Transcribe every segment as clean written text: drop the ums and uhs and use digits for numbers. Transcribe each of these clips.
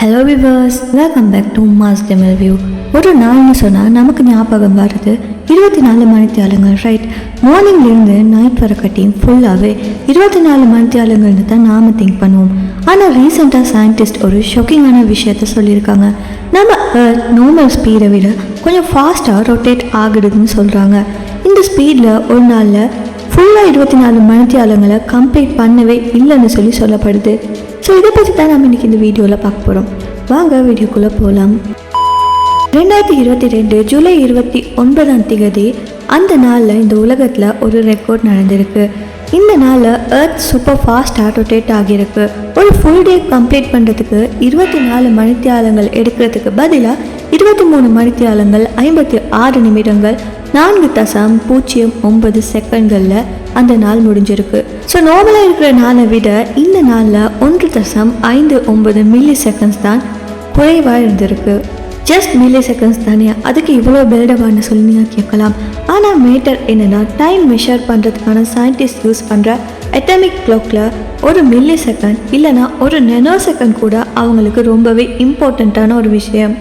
Hello viewers, welcome back to mass Tamil view. ஒரு நாள்னு சொன்னால் நமக்கு ஞாபகம் வருது 24 மணித்தியாலங்கள், ரைட்? மார்னிங்லேருந்து நைட் வர கட்டியும் ஃபுல்லாகவே 24 மணித்தியாலங்கள்னு தான் நாம் திங்க் பண்ணுவோம். ஆனால் ரீசெண்டாக சயின்டிஸ்ட் ஒரு ஷாக்கிங்கான விஷயத்த சொல்லியிருக்காங்க. நம்ம நார்மல் ஸ்பீடை விட கொஞ்சம் ஃபாஸ்ட்டாக ரொட்டேட் ஆகுதுன்னு சொல்கிறாங்க. இந்த ஸ்பீடில் ஒரு நாளில் ஃபுல்லாக 24 மணித்தியாலங்களை கம்ப்ளீட் பண்ணவே இல்லைன்னு சொல்லப்படுது. ஸோ இதை பற்றி தான் நம்ம இன்றைக்கி இந்த வீடியோவில் பார்க்க போகிறோம். வாங்க வீடியோக்குள்ளே போகலாம். 2022 ஜூலை 29 அந்த நாளில் இந்த உலகத்தில் ஒரு ரெக்கார்ட் நடந்திருக்கு. இந்த நாளில் எர்த் சூப்பர் ஃபாஸ்ட்டாக ரொட்டேட் ஆகியிருக்கு. ஒரு ஃபுல் டே கம்ப்ளீட் பண்ணுறதுக்கு 24 மணித்தியாலங்கள் எடுக்கிறதுக்கு பதிலாக 23 மணித்தியாலங்கள் 56 நிமிடங்கள் 4.09 செகண்ட்களில் அந்த நாள் முடிஞ்சிருக்கு. ஸோ நார்மலாக இருக்கிற நாளை விட இந்த நாளில் 1.59 மில்லி செகண்ட்ஸ் தான் குறைவாக இருந்திருக்கு. ஜஸ்ட் மில்லி செகண்ட்ஸ் தானே, அதுக்கு இவ்வளோ பில்டப்பான்னு சொல்லி நீங்கள் கேட்கலாம். ஆனால் மேட்டர் என்னென்னா, டைம் மெஷர் பண்ணுறதுக்கான சயின்டிஸ்ட் யூஸ் பண்ணுற அட்டாமிக் கிளாக்கில் ஒரு மில்லி செகண்ட் இல்லைனா ஒரு நெனோ செகண்ட் கூட அவங்களுக்கு ரொம்பவே இம்பார்ட்டண்ட்டான ஒரு விஷயம்.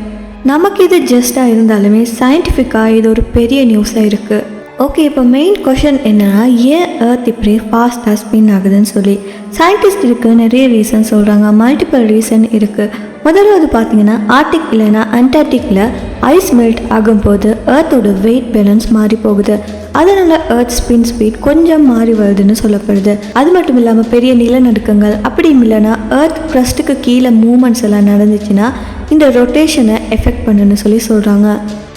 நமக்கு இது ஜஸ்ட்டாக இருந்தாலுமே சயின்டிஃபிக்காக இது ஒரு பெரிய நியூஸாக இருக்குது. ஓகே, இப்போ மெயின் கொஷன் என்னென்னா, ஏன் எர்த் இப்படி ஃபாஸ்ட்டாக ஸ்பின் ஆகுதுன்னு சொல்லி சயின்டிஸ்ட் இருக்குது நிறைய ரீசன் சொல்கிறாங்க. மல்டிபிள் ரீசன் இருக்குது. முதலாவது பார்த்தீங்கன்னா, ஆர்டிக் இல்லைன்னா அண்டார்டிக்கில் ஐஸ் மெல்ட் ஆகும்போது எர்த்தோட வெயிட் பேலன்ஸ் மாறி போகுது. அதனால் எர்த் ஸ்பின் ஸ்பீட் கொஞ்சம் மாறி வருதுன்னு சொல்லப்படுது. அது மட்டும் இல்லாமல் பெரிய நிலநடுக்கங்கள் அப்படியும் இல்லைன்னா எர்த் க்ரஸ்ட்டுக்கு கீழே மூமெண்ட்ஸ் எல்லாம் நடந்துச்சுன்னா இந்த ரொட்டேஷனை எஃபெக்ட் பண்ணுன்னு சொல்லி சொல்கிறாங்க.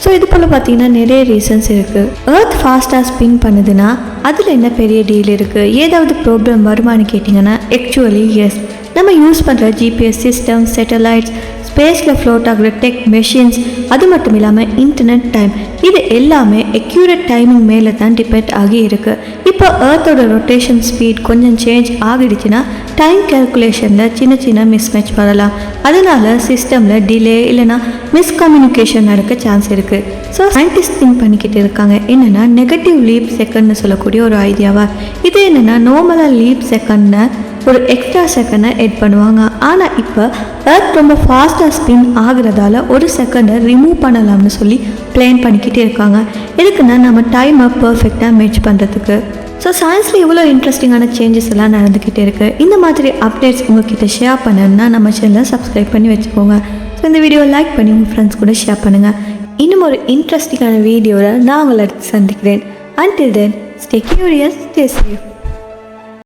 ஸோ இது போல் பார்த்தீங்கன்னா நிறைய ரீசன்ஸ் இருக்குது. எர்த் ஃபாஸ்ட்டாக ஸ்பின் பண்ணுதுன்னா அதில் என்ன பெரிய டீல் இருக்குது? ஏதாவது ப்ராப்ளம் வருமானு கேட்டிங்கன்னா ஆக்சுவலி எஸ். நம்ம யூஸ் பண்ணுற ஜிபிஎஸ் சிஸ்டம், சேட்டலைட்ஸ், ஸ்பேஸில் ஃப்ளோட் ஆகிற டெக் மெஷின்ஸ், அது மட்டும் இல்லாமல் இன்டர்நெட் டைம், இது எல்லாமே அக்யூரேட் டைமிங் மேலே தான் டிபெண்ட் ஆகி இருக்குது. இப்போ எர்த்தோட ரொட்டேஷன் ஸ்பீட் கொஞ்சம் சேஞ்ச் ஆகிடுச்சுன்னா டைம் கேல்குலேஷனில் சின்ன மிஸ்மேட்ச் வரலாம். அதனால் சிஸ்டமில் டிலே இல்லைனா மிஸ்கம்யூனிகேஷன் நடக்க சான்ஸ் இருக்குது. ஸோ சயின்டிஸ்ட் திங்க் பண்ணிக்கிட்டு இருக்காங்க என்னென்னா, நெகட்டிவ் லீப் செகண்ட்னு சொல்லக்கூடிய ஒரு ஐடியாவா. இது என்னென்னா, நார்மலாக லீப் செகண்ட்னு ஒரு எக்ஸ்ட்ரா செகண்டை எட் பண்ணுவாங்க. ஆனால் இப்போ எர்த் ரொம்ப ஃபாஸ்ட்டாக ஸ்பின் ஆகுறதால ஒரு செகண்டை ரிமூவ் பண்ணலாம்னு சொல்லி பிளான் பண்ணிக்கிட்டே இருக்காங்க. எதுக்குன்னா நம்ம டைமை பர்ஃபெக்டாக மேட்ச் பண்ணுறதுக்கு. ஸோ சயின்ஸில் இவ்வளோ இன்ட்ரெஸ்டிங்கான சேஞ்சஸ் எல்லாம் நடந்துக்கிட்டே இருக்குது. இந்த மாதிரி அப்டேட்ஸ் உங்கள்கிட்ட ஷேர் பண்ணணுன்னா நம்ம சேனலை சப்ஸ்கிரைப் பண்ணி வச்சுக்கோங்க. ஸோ இந்த வீடியோவை லைக் பண்ணி உங்கள் ஃப்ரெண்ட்ஸ் கூட ஷேர் பண்ணுங்கள். இன்னும் ஒரு இன்ட்ரெஸ்டிங்கான வீடியோவில் நான் உங்களை அடுத்து சந்திக்கிறேன். Until then, stay curious, stay safe.